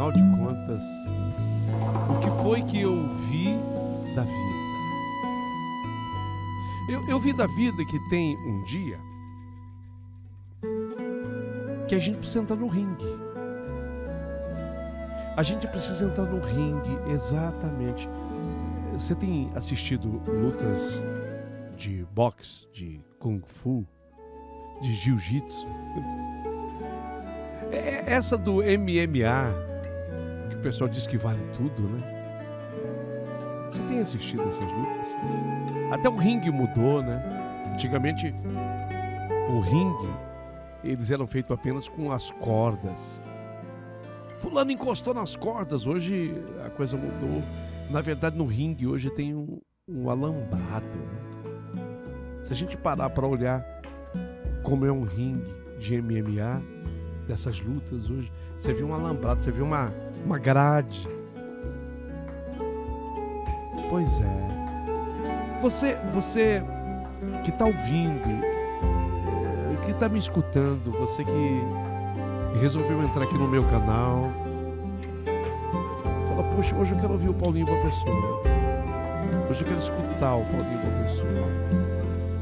afinal de contas, o que foi que eu vi da vida? Eu vi da vida que tem um dia que a gente precisa entrar no ringue. A gente precisa entrar no ringue, exatamente. Você tem assistido lutas de boxe, de kung fu, de jiu-jitsu? Essa do MMA, que o pessoal diz que vale tudo, né? Você tem assistido essas lutas? Até o ringue mudou, né? Antigamente, o ringue, eles eram feitos apenas com as cordas. Fulano encostou nas cordas, hoje a coisa mudou. Na verdade, no ringue hoje tem um alambrado, né? Se a gente parar para olhar como é um ringue de MMA, dessas lutas hoje, você vê um alambrado, você vê uma grade. Pois é. Você que está ouvindo, que está me escutando, você que resolveu entrar aqui no meu canal, fala, poxa, hoje eu quero ouvir o Paulinho Boa Pessoa. Hoje eu quero escutar o Paulinho Boa Pessoa.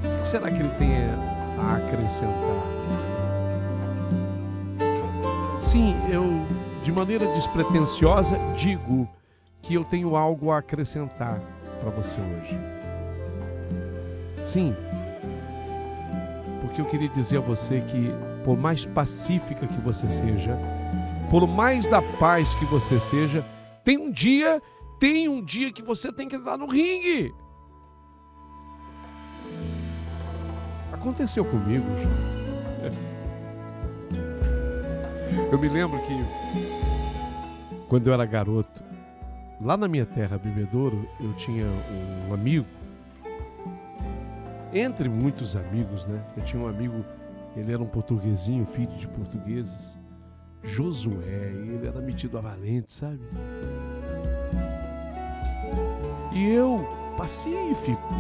O que será que ele tem a acrescentar? Sim, eu, de maneira despretensiosa, digo que eu tenho algo a acrescentar para você hoje. Sim, porque eu queria dizer a você que, por mais pacífica que você seja, por mais da paz que você seja, tem um dia que você tem que entrar no ringue. Aconteceu comigo já. Eu me lembro que, quando eu era garoto, lá na minha terra, Bebedouro, eu tinha um amigo, entre muitos amigos, né? Eu tinha um amigo, ele era um portuguesinho, filho de portugueses, Josué, e ele era metido a valente, sabe? E eu, pacífico,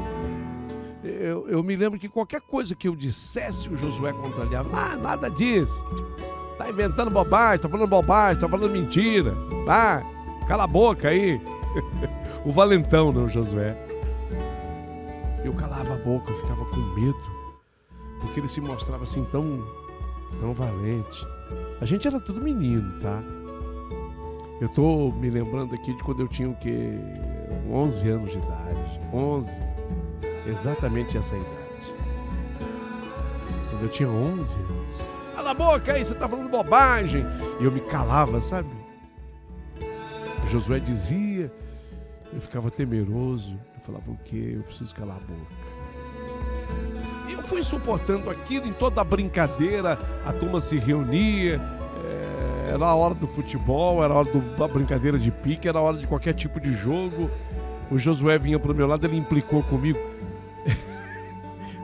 eu me lembro que qualquer coisa que eu dissesse, o Josué contrariava. Ah, nada disso. Tá inventando bobagem, tá falando mentira. Ah, cala a boca aí. O valentão, não, Josué. Eu calava a boca, eu ficava com medo, porque ele se mostrava assim tão valente. A gente era tudo menino, tá? Eu tô me lembrando aqui de quando eu tinha 11 anos de idade. 11. Exatamente essa idade. Quando eu tinha 11 anos. Cala a boca aí, você tá falando bobagem. E eu me calava, sabe? O Josué dizia, eu ficava temeroso. Eu falava, o quê? Eu preciso calar a boca. E eu fui suportando aquilo em toda a brincadeira. A turma se reunia. Era a hora do futebol, era a hora da brincadeira de pique, era a hora de qualquer tipo de jogo. O Josué vinha pro meu lado, ele implicou comigo.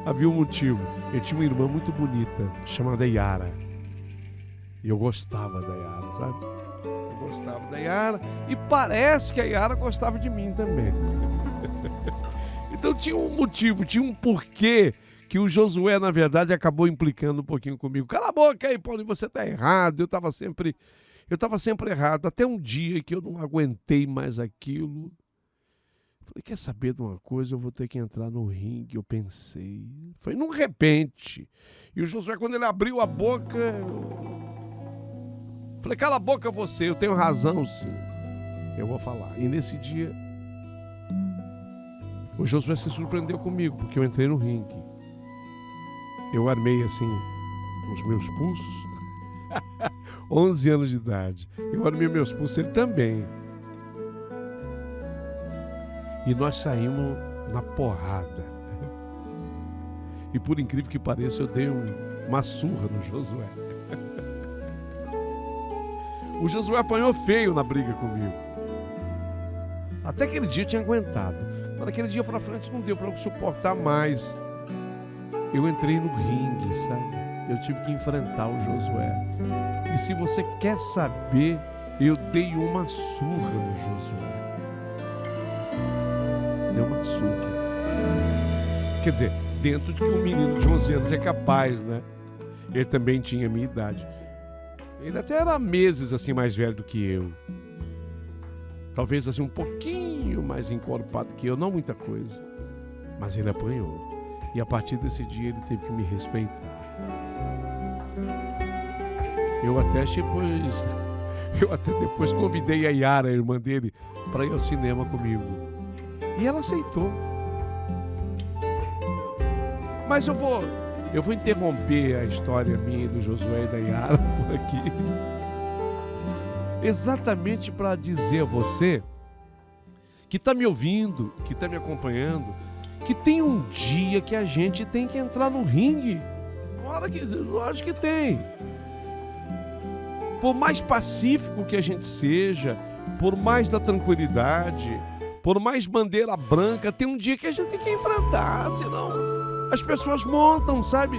Havia um motivo. Eu tinha uma irmã muito bonita, chamada Yara. E eu gostava da Yara, sabe? Eu gostava da Yara. E parece que a Yara gostava de mim também. Então tinha um motivo, tinha um porquê que o Josué, na verdade, acabou implicando um pouquinho comigo. Cala a boca aí, Paulinho, você tá errado. Eu estava sempre errado. Até um dia que eu não aguentei mais aquilo. Falei, quer saber de uma coisa? Eu vou ter que entrar no ringue. Eu pensei. Foi num repente. E o Josué, quando ele abriu a boca... Falei, cala a boca você, eu tenho razão, sim. Eu vou falar. E nesse dia, o Josué se surpreendeu comigo, porque eu entrei no ringue. Eu armei assim os meus pulsos. 11 anos de idade. Eu armei meus pulsos, ele também. E nós saímos na porrada. E por incrível que pareça, eu dei uma surra no Josué. O Josué apanhou feio na briga comigo. Até aquele dia eu tinha aguentado. Mas daquele dia pra frente não deu pra eu suportar mais. Eu entrei no ringue, sabe? Eu tive que enfrentar o Josué. E se você quer saber, eu dei uma surra no Josué. Dei uma surra. Quer dizer, dentro de que um menino de 11 anos é capaz, né? Ele também tinha a minha idade. Ele até era meses assim mais velho do que eu. Talvez assim um pouquinho mais encorpado que eu, não muita coisa. Mas ele apanhou. E a partir desse dia ele teve que me respeitar. Eu até depois convidei a Yara, a irmã dele, para ir ao cinema comigo. E ela aceitou. Mas eu vou interromper a história minha e do Josué e da Yara por aqui. Exatamente para dizer a você que está me ouvindo, que está me acompanhando, que tem um dia que a gente tem que entrar no ringue. Lógico que tem. Por mais pacífico que a gente seja, por mais da tranquilidade, por mais bandeira branca, tem um dia que a gente tem que enfrentar, senão as pessoas montam, sabe?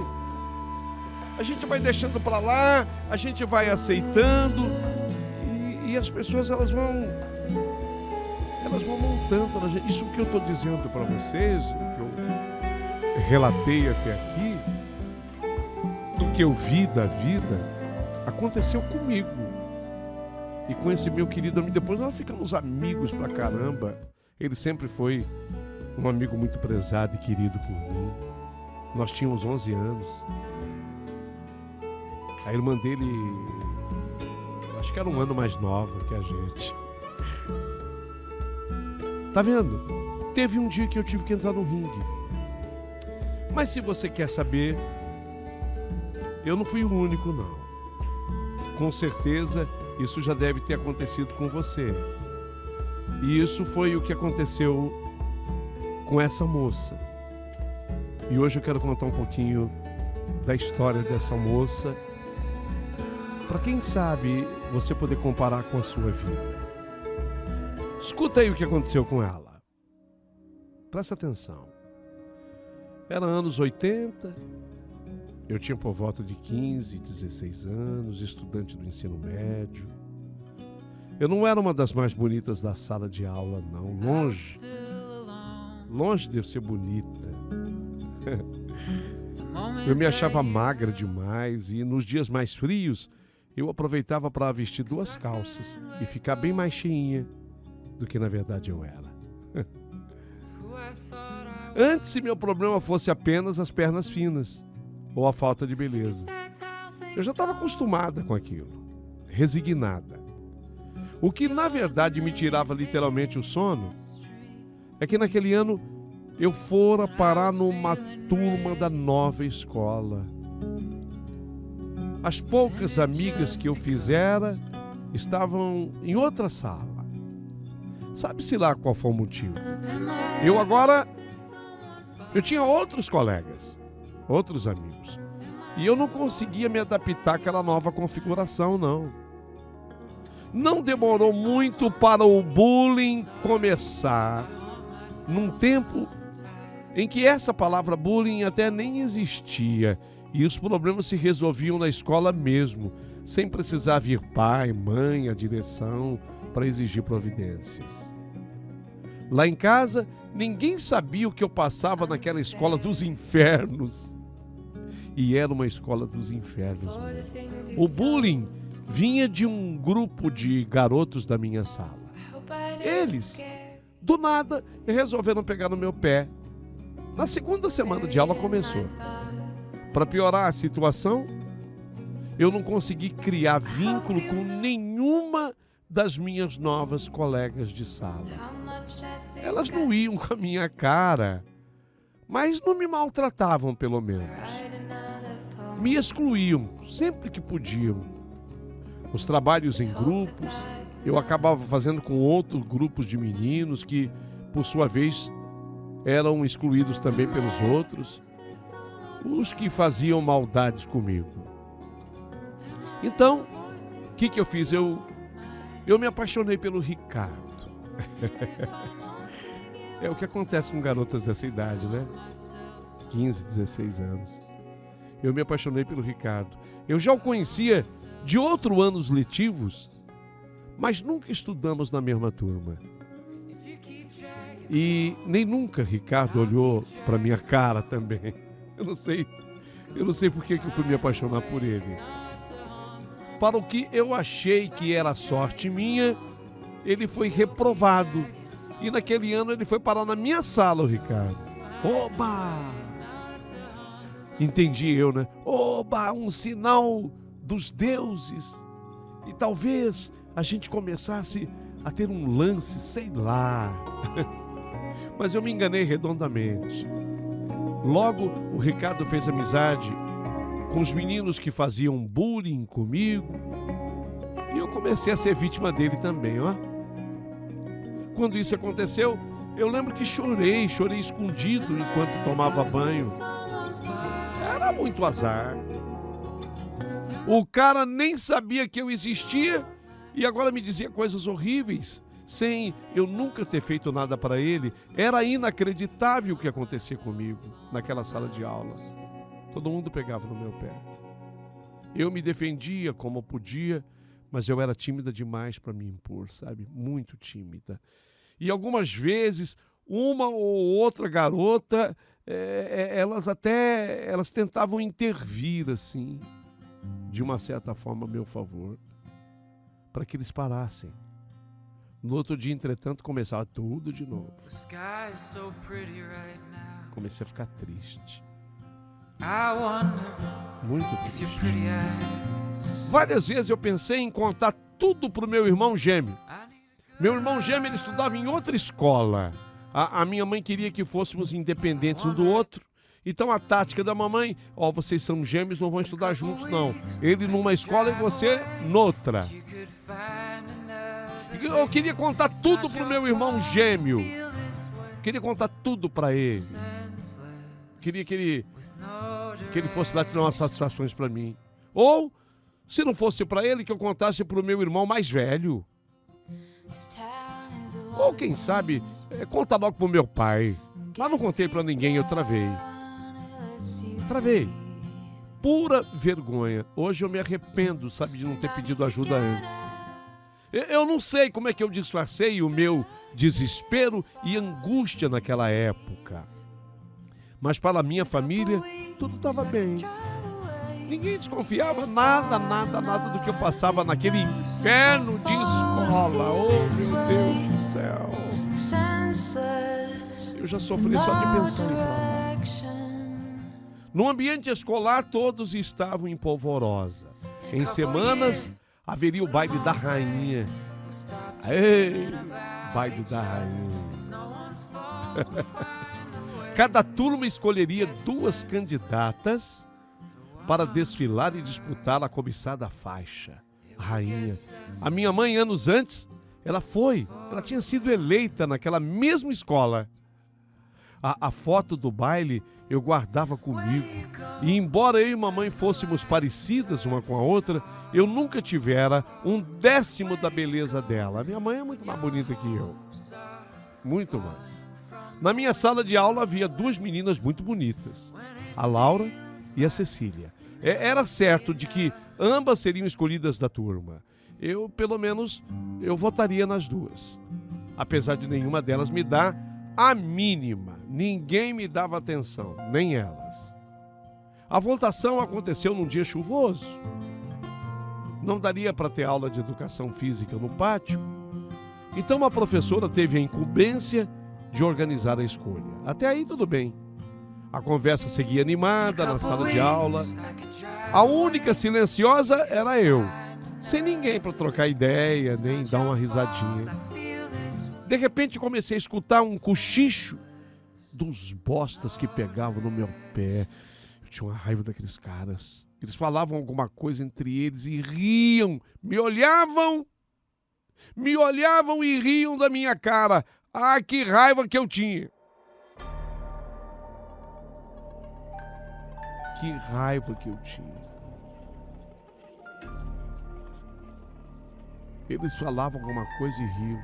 A gente vai deixando para lá, a gente vai aceitando e as pessoas elas vão montando na gente. Isso que eu estou dizendo para vocês, o que eu relatei até aqui, do que eu vi da vida, aconteceu comigo e com esse meu querido amigo. Depois nós ficamos amigos pra caramba. Ele sempre foi um amigo muito prezado e querido por mim. Nós tínhamos 11 anos. A irmã dele, acho que era um ano mais nova que a gente. Tá vendo? Teve um dia que eu tive que entrar no ringue. Mas se você quer saber, eu não fui o único, não. Com certeza, isso já deve ter acontecido com você. E isso foi o que aconteceu com essa moça. E hoje eu quero contar um pouquinho da história dessa moça, para quem sabe você poder comparar com a sua vida. Escuta aí o que aconteceu com ela. Presta atenção. Era anos 80. Eu tinha por volta de 15, 16 anos, estudante do ensino médio. Eu não era uma das mais bonitas da sala de aula, não. Longe de eu ser bonita. Eu me achava magra demais e nos dias mais frios eu aproveitava para vestir 2 calças e ficar bem mais cheinha do que na verdade eu era. Antes, se meu problema fosse apenas as pernas finas ou a falta de beleza. Eu já estava acostumada com aquilo, resignada. O que na verdade me tirava literalmente o sono é que naquele ano eu fora parar numa turma da nova escola. As poucas amigas que eu fizera estavam em outra sala. Sabe-se lá qual foi o motivo. Eu tinha outros colegas, outros amigos. E eu não conseguia me adaptar àquela nova configuração, não. Não demorou muito para o bullying começar, num tempo em que essa palavra bullying até nem existia e os problemas se resolviam na escola mesmo, sem precisar vir pai, mãe, a direção para exigir providências. Lá em casa, ninguém sabia o que eu passava naquela escola dos infernos. E era uma escola dos infernos mesmo. O bullying vinha de um grupo de garotos da minha sala. Eles, do nada, resolveram pegar no meu pé. Na segunda semana de aula começou. Para piorar a situação, eu não consegui criar vínculo com nenhuma das minhas novas colegas de sala. Elas não iam com a minha cara, mas não me maltratavam pelo menos. Me excluíam sempre que podiam. Os trabalhos em grupos, eu acabava fazendo com outros grupos de meninos que, por sua vez, eram excluídos também pelos outros, os que faziam maldades comigo. Então, o que eu fiz? Eu me apaixonei pelo Ricardo. É o que acontece com garotas dessa idade, né? 15, 16 anos. Eu me apaixonei pelo Ricardo. Eu já o conhecia de outros anos letivos, mas nunca estudamos na mesma turma. E nem nunca Ricardo olhou para minha cara também. Eu não sei por que eu fui me apaixonar por ele. para o que eu achei que era sorte minha, ele foi reprovado. E naquele ano ele foi parar na minha sala, o Ricardo. Oba! Entendi eu, né? Oba, um sinal dos deuses. E talvez a gente começasse a ter um lance, sei lá. Mas eu me enganei redondamente. Logo, o Ricardo fez amizade com os meninos que faziam bullying comigo. E eu comecei a ser vítima dele também, ó. Quando isso aconteceu, eu lembro que chorei escondido enquanto tomava banho. Era muito azar. O cara nem sabia que eu existia e agora me dizia coisas horríveis, sem eu nunca ter feito nada para ele. Era inacreditável o que acontecia comigo naquela sala de aula. Todo mundo pegava no meu pé. Eu me defendia como podia, mas eu era tímida demais para me impor, sabe? Muito tímida. E algumas vezes, uma ou outra garota, elas tentavam intervir, assim, de uma certa forma a meu favor, para que eles parassem. No outro dia, entretanto, começava tudo de novo. Comecei a ficar triste. Muito triste. Várias vezes eu pensei em contar tudo pro meu irmão gêmeo. Meu irmão gêmeo, ele estudava em outra escola. A minha mãe queria que fôssemos independentes um do outro. Então a tática da mamãe, vocês são gêmeos, não vão estudar juntos, não. Ele numa escola e você noutra. Eu queria contar tudo pro meu irmão gêmeo. Queria contar tudo para ele. Queria que ele fosse lá tirar umas satisfações para mim. Ou, se não fosse para ele, que eu contasse pro meu irmão mais velho. Ou quem sabe, conta logo pro meu pai. Mas não contei pra ninguém, eu travei. Pura vergonha. Hoje eu me arrependo, sabe, de não ter pedido ajuda antes. Eu não sei como é que eu disfarcei o meu desespero e angústia naquela época. Mas para a minha família, tudo estava bem. Ninguém desconfiava nada do que eu passava naquele inferno de escola. Oh, meu Deus do céu. Eu já sofri só de pensar em falar. No ambiente escolar, todos estavam em polvorosa. Em semanas, haveria o baile da rainha. Ei, baile da rainha. Cada turma escolheria 2 candidatas para desfilar e disputar a cobiçada faixa, a rainha. A minha mãe, anos antes, ela tinha sido eleita naquela mesma escola. A foto do baile eu guardava comigo. E embora eu e mamãe fôssemos parecidas uma com a outra, eu nunca tivera 1/10 da beleza dela. A minha mãe é muito mais bonita que eu. Muito mais. Na minha sala de aula havia 2 meninas muito bonitas, a Laura e a Cecília. Era certo de que ambas seriam escolhidas da turma. Pelo menos, eu votaria nas 2. Apesar de nenhuma delas me dar a mínima. Ninguém me dava atenção, nem elas. A votação aconteceu num dia chuvoso. Não daria para ter aula de educação física no pátio. Então a professora teve a incumbência de organizar a escolha. Até aí tudo bem. A conversa seguia animada na sala de aula. A única silenciosa era eu, sem ninguém para trocar ideia, nem dar uma risadinha. De repente comecei a escutar um cochicho dos bostas que pegavam no meu pé. Eu tinha uma raiva daqueles caras. Eles falavam alguma coisa entre eles e riam, me olhavam e riam da minha cara. Ah, que raiva que eu tinha! Que raiva que eu tinha. Eles falavam alguma coisa e riam.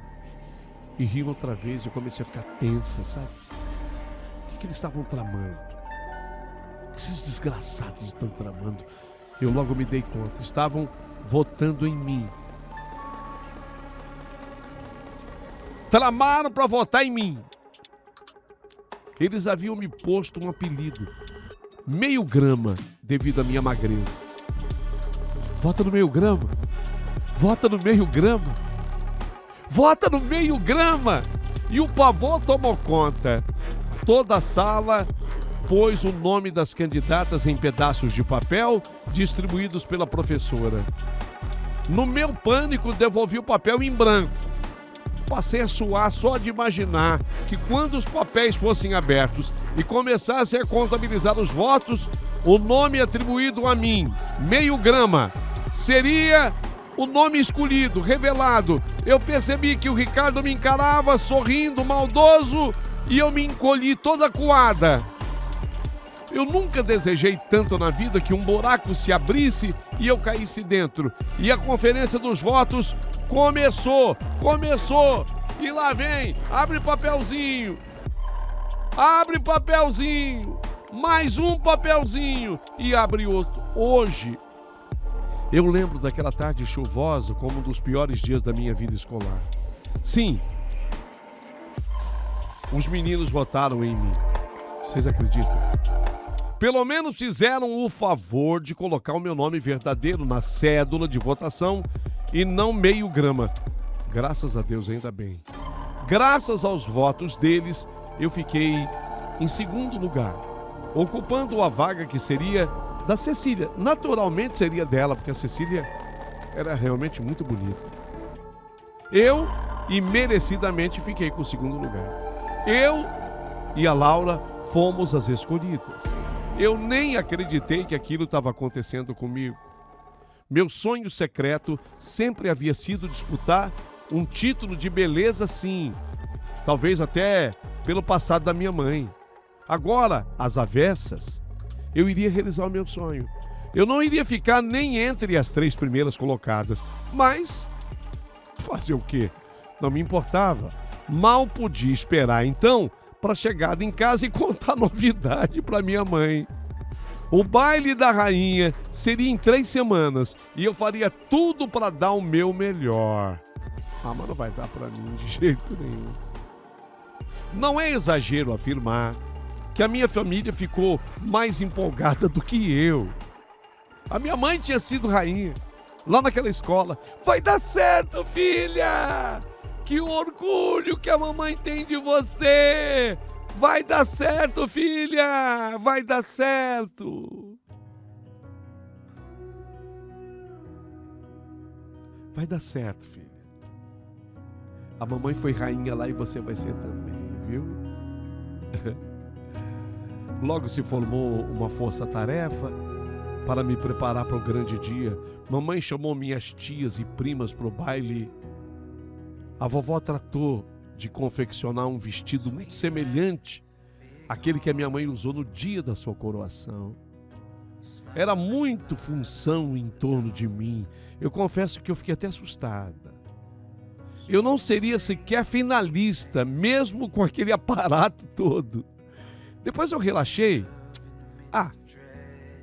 E riam outra vez. Eu comecei a ficar tensa, sabe? O que eles estavam tramando? O que esses desgraçados estão tramando? Eu logo me dei conta. Estavam votando em mim. Tramaram para votar em mim. Eles haviam me posto um apelido, 0,5 grama, devido à minha magreza. Vota no meio grama. Vota no meio grama. Vota no meio grama. E o pavor tomou conta. Toda a sala pôs o nome das candidatas em pedaços de papel distribuídos pela professora. No meu pânico, devolvi o papel em branco. Passei a suar só de imaginar que quando os papéis fossem abertos e começassem a contabilizar os votos, o nome atribuído a mim, meio grama, seria o nome escolhido, revelado. Eu percebi que o Ricardo me encarava, sorrindo, maldoso, e eu me encolhi toda acuada. Eu nunca desejei tanto na vida que um buraco se abrisse e eu caísse dentro. E a conferência dos votos começou. E lá vem, abre papelzinho, mais um papelzinho e abre outro. Hoje, eu lembro daquela tarde chuvosa como um dos piores dias da minha vida escolar. Sim, os meninos votaram em mim. Vocês acreditam? Pelo menos fizeram o favor de colocar o meu nome verdadeiro na cédula de votação e não meio grama. Graças a Deus, ainda bem. Graças aos votos deles, eu fiquei em segundo lugar, ocupando a vaga que seria da Cecília. Naturalmente seria dela, porque a Cecília era realmente muito bonita. Eu, e merecidamente, fiquei com o segundo lugar. Eu e a Laura fomos as escolhidas. Eu nem acreditei que aquilo estava acontecendo comigo. Meu sonho secreto sempre havia sido disputar um título de beleza, sim. Talvez até pelo passado da minha mãe. Agora, às avessas, eu iria realizar o meu sonho. Eu não iria ficar nem entre as 3 primeiras colocadas. Mas, fazer o quê? Não me importava. Mal podia esperar, então, para chegar em casa e contar novidade para minha mãe. O baile da rainha seria em 3 semanas e eu faria tudo para dar o meu melhor. Ah, mas não vai dar para mim de jeito nenhum. Não é exagero afirmar que a minha família ficou mais empolgada do que eu. A minha mãe tinha sido rainha lá naquela escola. Vai dar certo, filha! Que orgulho que a mamãe tem de você! Vai dar certo, filha! Vai dar certo! Vai dar certo, filha. A mamãe foi rainha lá e você vai ser também, viu? Logo se formou uma força-tarefa para me preparar para o grande dia. Mamãe chamou minhas tias e primas para o baile. A vovó tratou de confeccionar um vestido muito semelhante àquele que a minha mãe usou no dia da sua coroação. Era muito função em torno de mim. Eu confesso que eu fiquei até assustada. Eu não seria sequer finalista, mesmo com aquele aparato todo. Depois eu relaxei.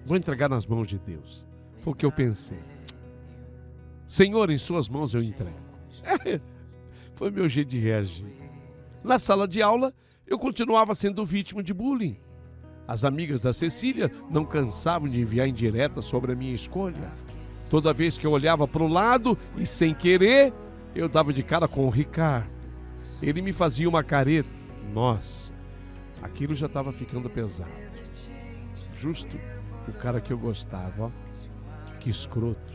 Vou entregar nas mãos de Deus. Foi o que eu pensei. Senhor, em suas mãos eu entrego. Foi meu jeito de reagir. Na sala de aula, eu continuava sendo vítima de bullying. As amigas da Cecília não cansavam de enviar indiretas sobre a minha escolha. Toda vez que eu olhava para o lado e sem querer, eu dava de cara com o Ricardo. Ele me fazia uma careta. Nossa, aquilo já estava ficando pesado. Justo o cara que eu gostava, ó. Que escroto.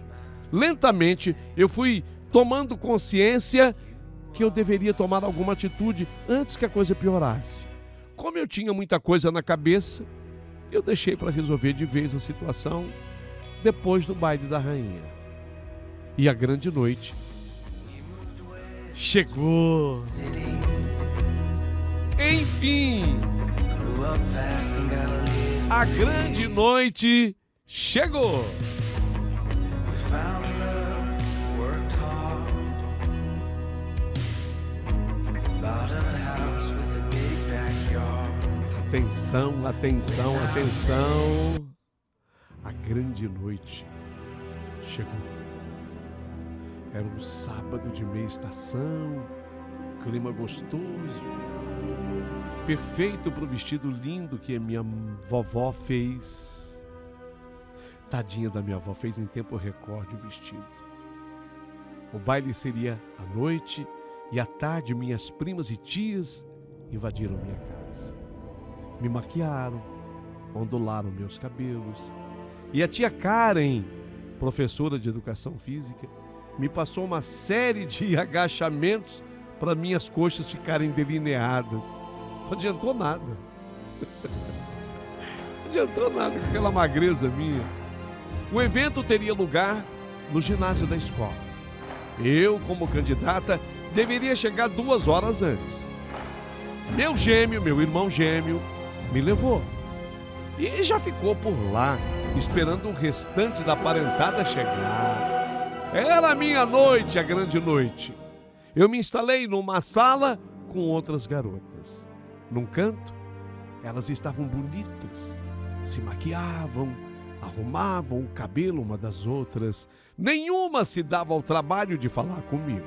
Lentamente, eu fui tomando consciência que eu deveria tomar alguma atitude antes que a coisa piorasse. Como eu tinha muita coisa na cabeça, eu deixei para resolver de vez a situação depois do baile da rainha. E a grande noite chegou. Enfim, a grande noite chegou. Atenção, atenção, atenção. A grande noite chegou. Era um sábado de meia estação, clima gostoso, perfeito para o vestido lindo que a minha vovó fez. Tadinha da minha avó, fez em tempo recorde o vestido. O baile seria à noite e à tarde minhas primas e tias invadiram minha casa. Me maquiaram, ondularam meus cabelos. E a tia Karen, professora de educação física, me passou uma série de agachamentos para minhas coxas ficarem delineadas. Não adiantou nada. Não adiantou nada com aquela magreza minha. O evento teria lugar no ginásio da escola. Eu, como candidata, deveria chegar 2 horas antes. Meu irmão gêmeo, me levou. E já ficou por lá, esperando o restante da parentada chegar. Era a minha noite, a grande noite. Eu me instalei numa sala com outras garotas. Num canto, elas estavam bonitas, se maquiavam, arrumavam o cabelo uma das outras. Nenhuma se dava ao trabalho de falar comigo.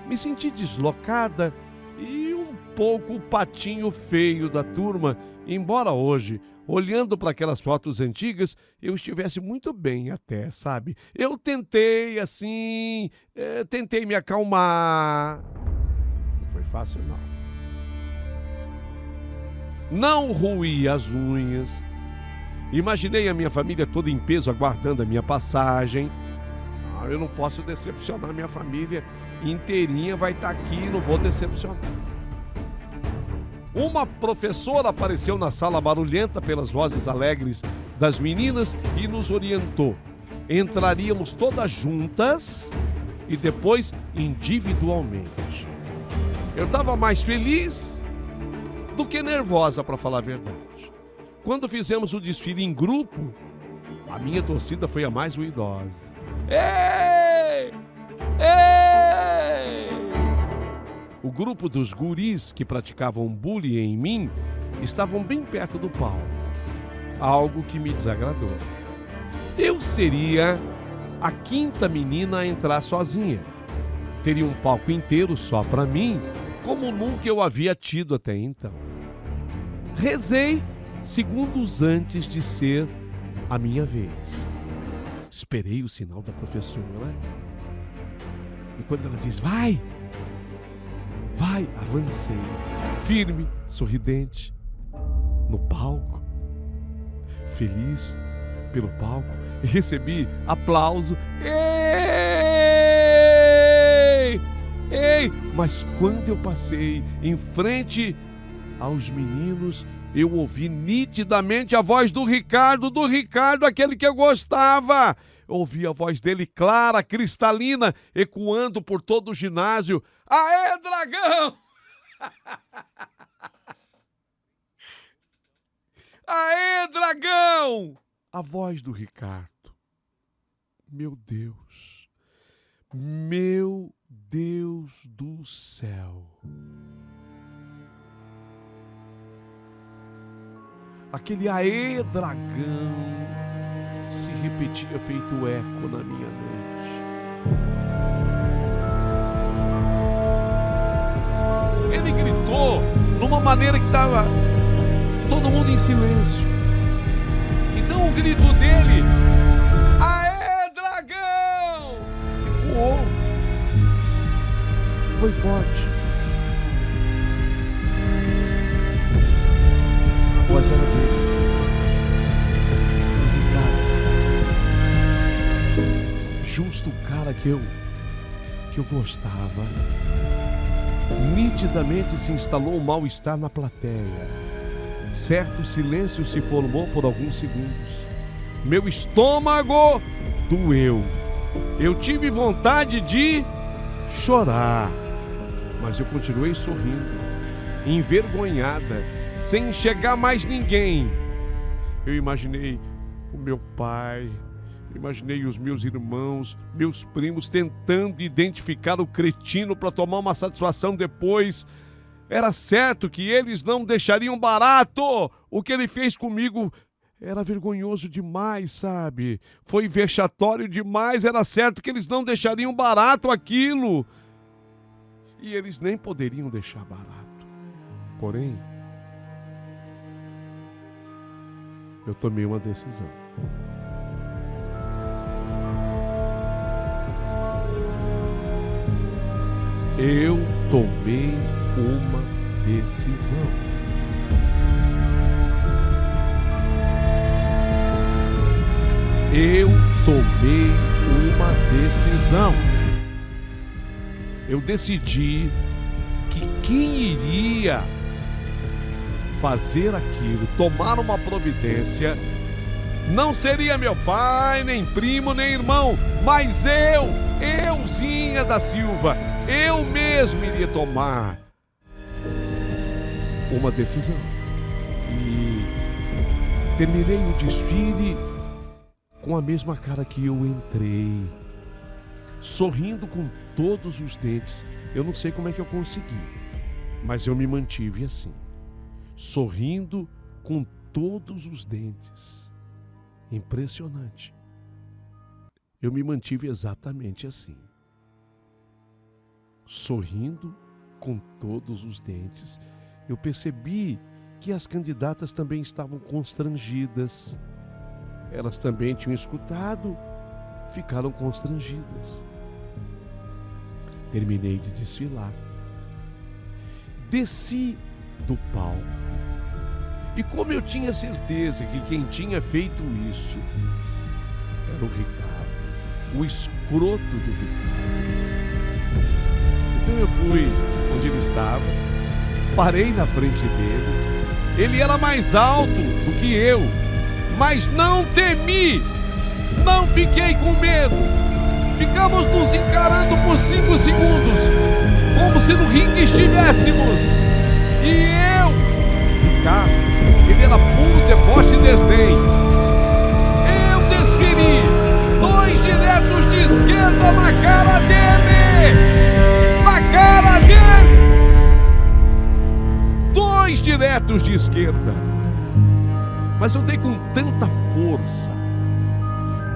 Me senti deslocada e um pouco o patinho feio da turma, embora hoje, olhando para aquelas fotos antigas, eu estivesse muito bem até, sabe? Eu tentei, assim, tentei me acalmar. Não foi fácil, não. Não roí as unhas. Imaginei a minha família toda em peso aguardando a minha passagem. Eu não posso decepcionar minha família inteirinha, vai estar aqui, não vou decepcionar. Uma professora apareceu na sala barulhenta pelas vozes alegres das meninas e nos orientou. Entraríamos todas juntas e depois individualmente. Eu estava mais feliz do que nervosa, para falar a verdade. Quando fizemos o desfile em grupo, a minha torcida foi a mais ruidosa. Ei! Ei! O grupo dos guris que praticavam bullying em mim estavam bem perto do palco, algo que me desagradou. Eu seria a 5ª menina a entrar sozinha. Teria um palco inteiro só para mim, como nunca eu havia tido até então. Rezei segundos antes de ser a minha vez. Esperei o sinal da professora. E quando ela diz, vai, avancei, firme, sorridente, no palco, feliz pelo palco, e recebi aplauso. Ei! Mas quando eu passei em frente aos meninos, eu ouvi nitidamente a voz do Ricardo, aquele que eu gostava. Eu ouvi a voz dele clara, cristalina, ecoando por todo o ginásio. Aê, dragão! Aê, dragão! A voz do Ricardo. Meu Deus do céu. Aquele aê, dragão, se repetia feito eco na minha mente. Ele gritou numa maneira que estava todo mundo em silêncio. Então o grito dele, aê, dragão, ecoou. Foi forte. A voz era dele, o Ricardo. Justo o cara que eu gostava. Nitidamente se instalou um mal-estar na plateia. Certo silêncio se formou por alguns segundos. Meu estômago doeu. Eu tive vontade de chorar, mas eu continuei sorrindo, envergonhada, sem enxergar mais ninguém. Eu imaginei o meu pai, imaginei os meus irmãos, meus primos tentando identificar o cretino para tomar uma satisfação depois. Era certo que eles não deixariam barato. O que ele fez comigo era vergonhoso demais, sabe? Foi vexatório demais. Era certo que eles não deixariam barato aquilo. E eles nem poderiam deixar barato. Porém, eu tomei uma decisão. Eu tomei uma decisão. Eu tomei uma decisão. Eu decidi que quem iria fazer aquilo, tomar uma providência, não seria meu pai, nem primo, nem irmão, mas euzinha da Silva, eu mesmo iria tomar uma decisão. E terminei o desfile com a mesma cara que eu entrei, sorrindo com todos os dentes. Eu não sei como é que eu consegui, mas eu me mantive assim, sorrindo com todos os dentes. Impressionante. Eu me mantive exatamente assim, sorrindo com todos os dentes. Eu percebi que as candidatas também estavam constrangidas. Elas também tinham escutado, ficaram constrangidas. Terminei de desfilar. Desci do palco. E como eu tinha certeza que quem tinha feito isso era o Ricardo, o escroto do Ricardo. Então eu fui onde ele estava, parei na frente dele. Ele era mais alto do que eu, mas não temi, não fiquei com medo. Ficamos nos encarando por 5 segundos, como se no ringue estivéssemos. E eu, Ricardo, ele era puro deboche e desdém. Eu desferi 2 diretos de esquerda na cara dele! Na cara dele! 2 diretos de esquerda. Mas eu dei com tanta força,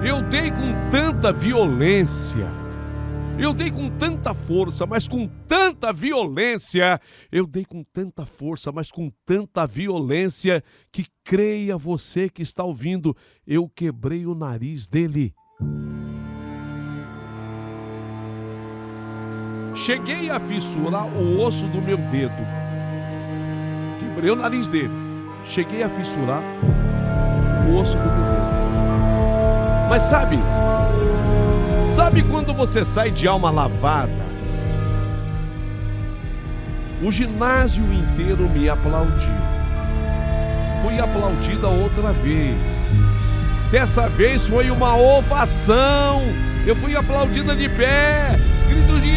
eu dei com tanta violência, eu dei com tanta força, mas com tanta violência, eu dei com tanta força, mas com tanta violência, que creia você que está ouvindo, eu quebrei o nariz dele. Cheguei a fissurar o osso do meu dedo, quebrei o nariz dele, cheguei a fissurar o osso do meu dedo. Mas sabe quando você sai de alma lavada? O ginásio inteiro me aplaudiu. Fui aplaudida outra vez. Dessa vez foi uma ovação. Eu fui aplaudida de pé. Gritos de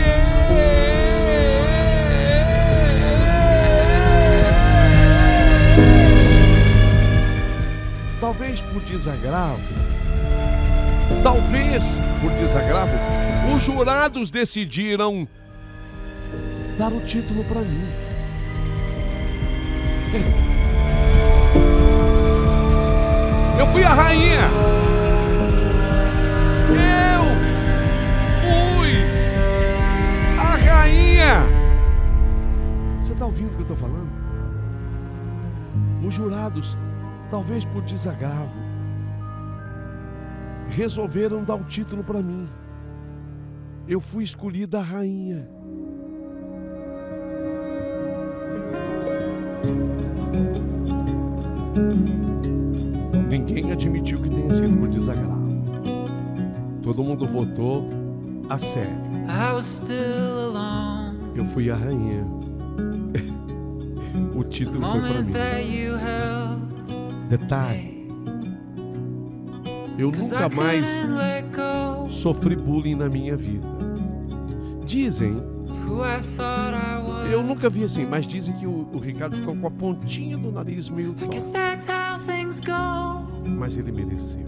talvez por desagravo, os jurados decidiram dar o título para mim. Eu fui a rainha. Eu fui a rainha. Você está ouvindo o que eu estou falando? Os jurados, talvez por desagravo, resolveram dar o título para mim. Eu fui escolhida a rainha. Ninguém admitiu que tenha sido por desagravo. Todo mundo votou a sério. Eu fui a rainha. O título foi para mim. Detalhe: eu nunca mais sofri bullying na minha vida. Dizem, eu nunca vi assim, mas dizem que o Ricardo ficou com a pontinha do nariz meio torto. Mas ele mereceu.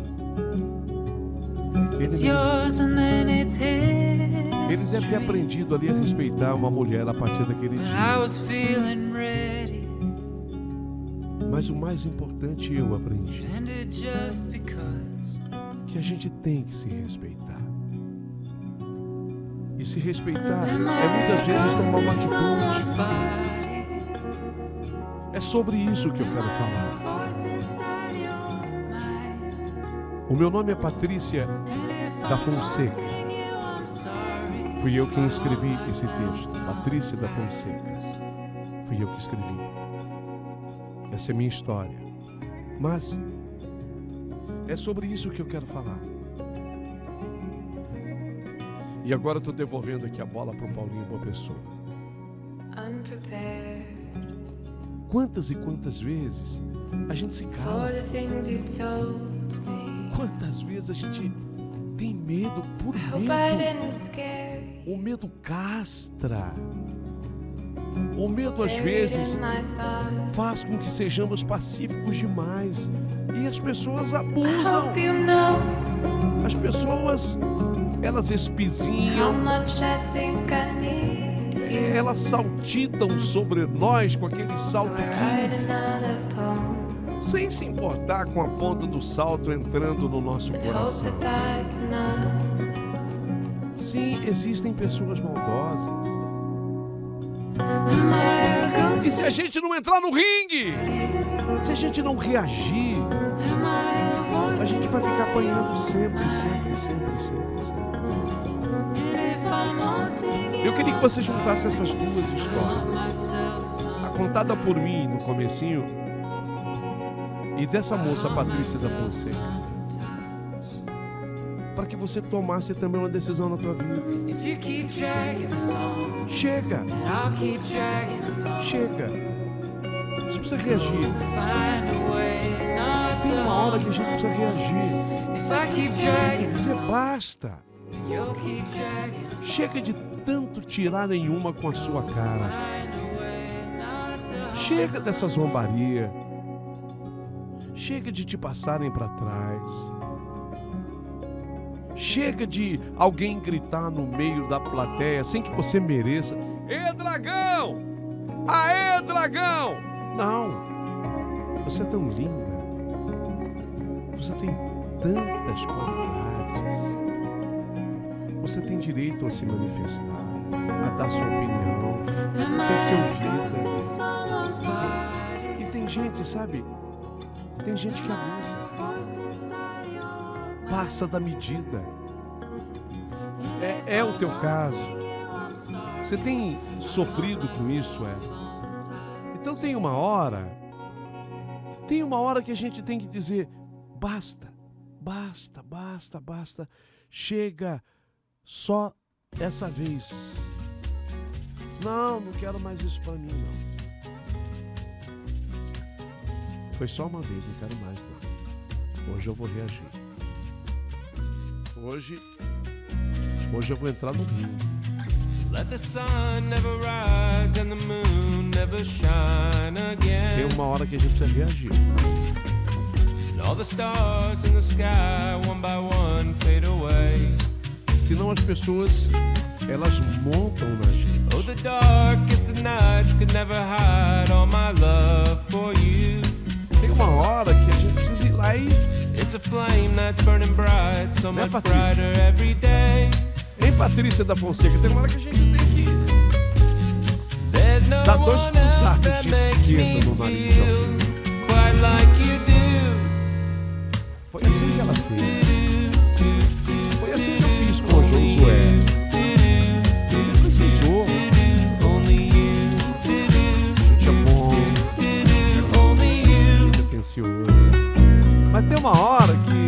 Ele deve ter aprendido ali a respeitar uma mulher a partir daquele dia. Mas o mais importante eu aprendi: que a gente tem que se respeitar. E se respeitar é muitas vezes tomar uma atitude. É sobre isso que eu quero falar. O meu nome é Patrícia da Fonseca. Fui eu quem escrevi esse texto. Patrícia da Fonseca. Fui eu que escrevi. Essa é a minha história. Mas é sobre isso que eu quero falar. E agora eu estou devolvendo aqui a bola para o Paulinho Boa Pessoa. Quantas e quantas vezes a gente se cala? Quantas vezes a gente tem medo por medo? O medo castra. O medo às vezes faz com que sejamos pacíficos demais. E as pessoas abusam. As pessoas, elas espizinham. Elas saltitam sobre nós com aquele salto 15, sem se importar com a ponta do salto entrando no nosso coração. Sim, existem pessoas maldosas. E se a gente não entrar no ringue, se a gente não reagir, a gente vai ficar apanhando sempre. Eu queria que você juntasse essas duas histórias. A contada por mim no comecinho e dessa moça, Patrícia da Fonseca, para que você tomasse também uma decisão na tua vida. Chega. Você precisa reagir. Tem uma hora que a gente precisa reagir. Tem que dizer basta. Chega de tanto tirar nenhuma com a sua cara. Chega dessa zombaria. Chega de te passarem para trás. Chega de alguém gritar no meio da plateia sem que você mereça: "Ê, dragão! Aê, dragão!" Não. Você é tão linda. Você tem tantas qualidades. Você tem direito a se manifestar, a dar sua opinião. Você tem que ser ouvida. E tem gente, sabe? Tem gente que abusa. Passa da medida. É o teu caso. Você tem sofrido com isso, Então tem uma hora que a gente tem que dizer: basta. Chega só essa vez. Não quero mais isso pra mim, não. Foi só uma vez, não quero mais, não. Hoje eu vou reagir. Hoje eu vou entrar no ringue. Tem uma hora que a gente precisa reagir. Senão as pessoas, elas montam na gente. Tem uma hora que a gente precisa ir lá e... Né, Patrícia? Hein, Patrícia da Fonseca? Tem uma hora que a gente tem que dar 2 cruzados de esquerda no nariz de alguém. Foi assim que ela fez. Foi assim que eu fiz com o Josué. Ele precisou. Gente é bom. Gente atencioso. Mas tem uma hora que...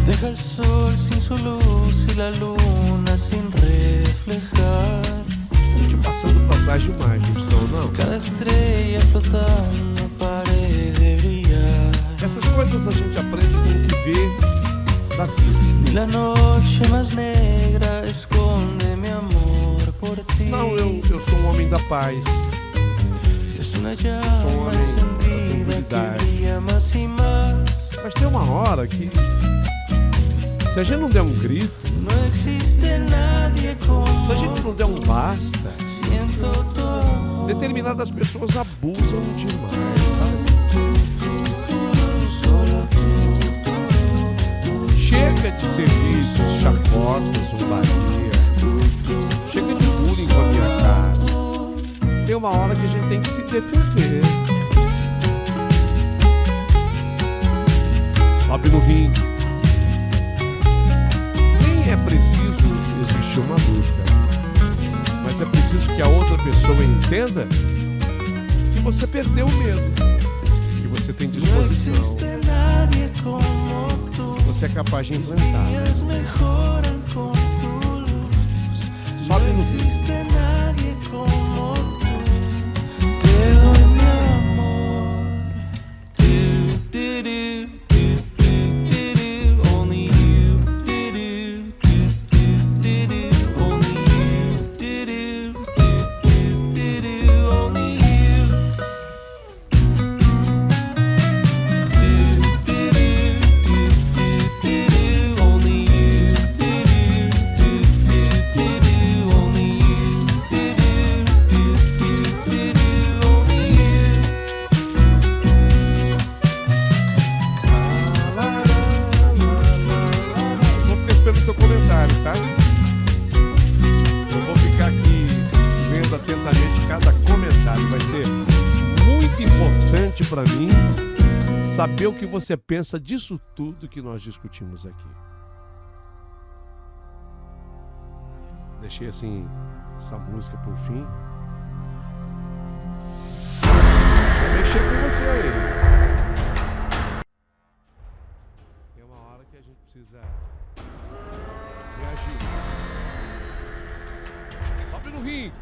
Deja el sol sin su luz y la luna sin reflejar. A gente passando pra trás demais, não estão, não? Cada estrella flotando pare de brillar. Essas coisas a gente aprende com o que vê da vida. Y la noche más negra esconde mi amor por ti. Não, eu sou um homem da paz. Es una llama encendida que brilla más y más. Mas tem uma hora que... se a gente não der um grito, No existe nadie como se a gente não der um basta, siento tu amor. determinadas pessoas abusam demais, sabe? Solo Chega de servir de chacota, zombaria. Chega de bullying com a minha cara. Tem uma hora que a gente tem que se defender. Sobe no ringue. Nem é preciso existir uma luta, mas é preciso que a outra pessoa entenda que você perdeu o medo, que você tem disposição, que você é capaz de enfrentar. Sobe no vídeo. Seu comentário, tá? Eu vou ficar aqui vendo atentamente cada comentário. Vai ser muito importante para mim saber o que você pensa disso tudo que nós discutimos aqui. Deixei assim essa música por fim. Vou mexer com você aí. Tem uma hora que a gente precisa reagir. Sobe no ringue.